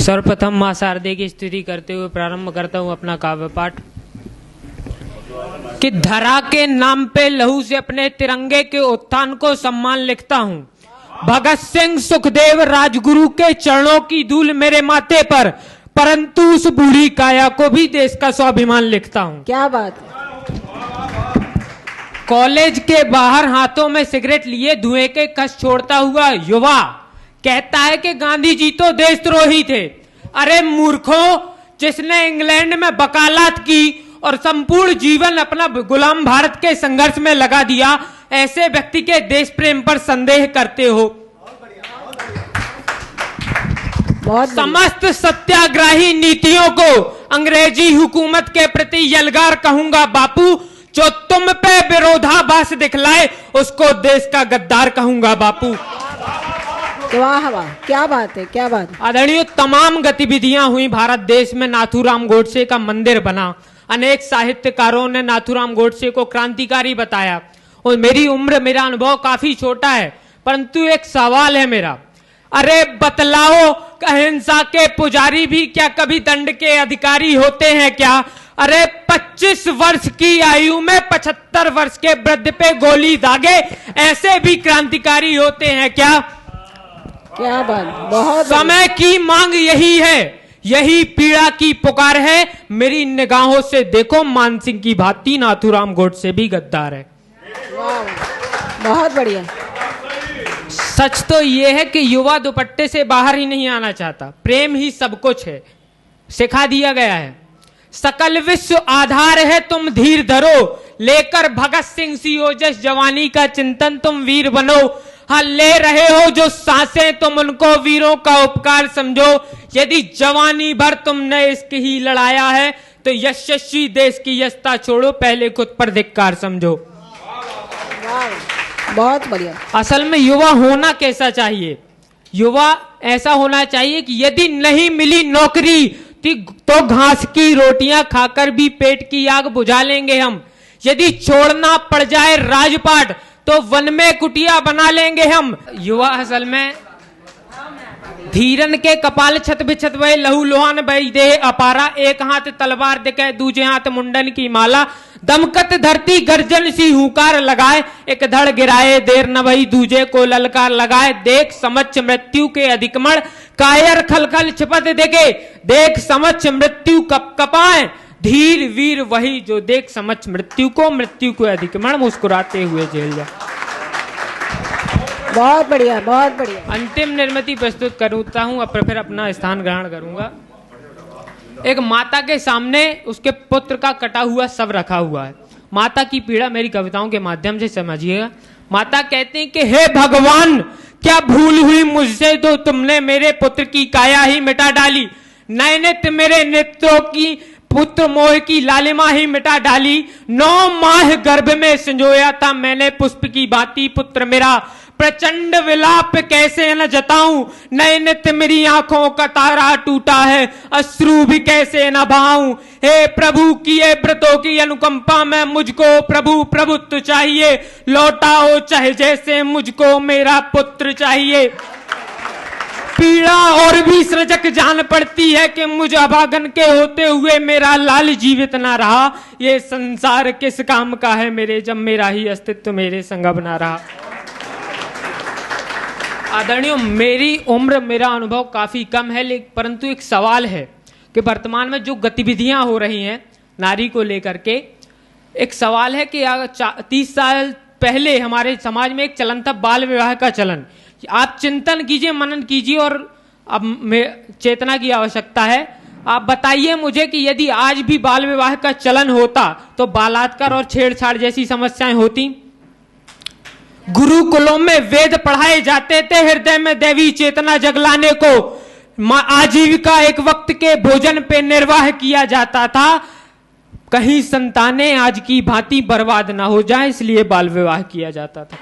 सर्वप्रथम मां शारदे की स्तुति करते हुए प्रारंभ करता हूं अपना काव्य पाठ कि धरा के नाम पे लहू से अपने तिरंगे के उत्थान को सम्मान लिखता हूं। भगत सिंह सुखदेव राजगुरु के चरणों की धूल मेरे माथे पर, परंतु उस बूढ़ी काया को भी देश का स्वाभिमान लिखता हूं। क्या बात है। कॉलेज के बाहर हाथों में सिगरेट लिए धुएं के कश छोड़ता हुआ युवा कहता है कि गांधी जी तो देशद्रोही थे। अरे मूर्खों, जिसने इंग्लैंड में वकालत की और संपूर्ण जीवन अपना गुलाम भारत के संघर्ष में लगा दिया, ऐसे व्यक्ति के देश प्रेम पर संदेह करते हो। समस्त सत्याग्रही नीतियों को अंग्रेजी हुकूमत के प्रति यलगार कहूंगा बापू। जो तुम पे विरोधाभास दिखलाए उसको देश का गद्दार कहूंगा बापू। वाह वाह, क्या बात है, क्या बात है। आदरणीय, तमाम गतिविधियां हुई भारत देश में। नाथूराम गोडसे का मंदिर बना, अनेक साहित्यकारों ने नाथूराम गोडसे को क्रांतिकारी बताया। और मेरी उम्र, मेरा अनुभव काफी छोटा है, परंतु एक सवाल है मेरा। अरे बतलाओ, अहिंसा के पुजारी भी क्या कभी दंड के अधिकारी होते हैं क्या? अरे 25 वर्ष की आयु में 75 वर्ष के वृद्ध पे गोली दागे, ऐसे भी क्रांतिकारी होते हैं क्या? क्या बात, बहुत समय की मांग यही है, यही पीड़ा की पुकार है। मेरी निगाहों से देखो, मानसिंह की भांति नाथूराम गोडसे भी गद्दार है। बहुत बढ़िया। सच तो यह है कि युवा दुपट्टे से बाहर ही नहीं आना चाहता। प्रेम ही सब कुछ है, सिखा दिया गया है। सकल विश्व आधार है, तुम धीर धरो, लेकर भगत सिंह सी ओजस जवानी का चिंतन तुम वीर बनो। हाँ, ले रहे हो जो सांसें तुम उनको वीरों का उपकार समझो। यदि जवानी भर तुमने इसकी ही लड़ाया है तो यशस्वी देश की यशता छोड़ो, पहले खुद पर धिक्कार समझो। बहुत बढ़िया। असल में युवा होना कैसा चाहिए? युवा ऐसा होना चाहिए कि यदि नहीं मिली नौकरी तो घास की रोटियां खाकर भी पेट की आग बुझा लेंगे हम। यदि छोड़ना पड़ जाए राजपाट तो वन में कुटिया बना लेंगे हम। युवा असल में धीरन के कपाल छत बिछत वही लहू लोहान बही देह अपारा। एक हाथ तलवार दिखे, दूजे हाथ मुंडन की माला। दमकत धरती गर्जन सी हुकार लगाए, एक धड़ गिराए देर न वही दूजे को ललकार लगाए। देख समझ मृत्यु के अधिकमण, कायर खलखल छिपत देखे, देख समझ मृत्यु कप कपाए। धीर वीर वही जो देख समझ मृत्यु को, मृत्यु को अधिकमण मुस्कुराते हुए झेल जाए। बहुत बढ़िया, बहुत बढ़िया। अंतिम निर्मिति प्रस्तुत करता हूं, अब फिर अपना स्थान ग्रहण करूंगा। एक माता के सामने उसके पुत्र का कटा हुआ शव रखा हुआ है। माता की पीड़ा मेरी कविताओं के माध्यम से समझिएगा। माता कहते हैं कि हे भगवान, क्या भूल हुई मुझसे तो तुमने मेरे पुत्र की काया ही मिटा डाली। नयनित मेरे नेत्रों की पुत्र मोह की लालिमा ही मिटा डाली। 9 माह गर्भ में संजोया था मैंने पुष्प की भांति पुत्र मेरा। प्रचंड विलाप कैसे न जताऊं, नयनित मेरी आंखों का तारा टूटा है, अश्रु भी कैसे न बहाऊं। हे प्रभु किए व्रतों की अनुकंपा में मुझको प्रभु प्रभुत्व चाहिए। लौटाओ चाहे जैसे मुझको मेरा पुत्र चाहिए। पीड़ा और भी सृजक जान पड़ती है कि मुझ अभागन के होते हुए मेरा लाल जीवित ना रहा। ये संसार किस काम का है मेरे, जब मेरा ही अस्तित्व मेरे संग बना रहा। आदरणीय, मेरी उम्र, मेरा अनुभव काफी कम है, लेकिन परंतु एक सवाल है कि वर्तमान में जो गतिविधियां हो रही हैं नारी को लेकर के, एक सवाल है कि 30 साल पहले हमारे समाज में एक चलन था बाल विवाह का चलन। आप चिंतन कीजिए, मनन कीजिए और अब चेतना की आवश्यकता है। आप बताइए मुझे कि यदि आज भी बाल विवाह का चलन होता तो बलात्कार और छेड़छाड़ जैसी समस्याएं होती। गुरुकुलों में वेद पढ़ाए जाते थे, हृदय में देवी चेतना जगलाने को। आजीविका एक वक्त के भोजन पे निर्वाह किया जाता था। कहीं संतानें आज की भांति बर्बाद ना हो जाए, इसलिए बाल विवाह किया जाता था।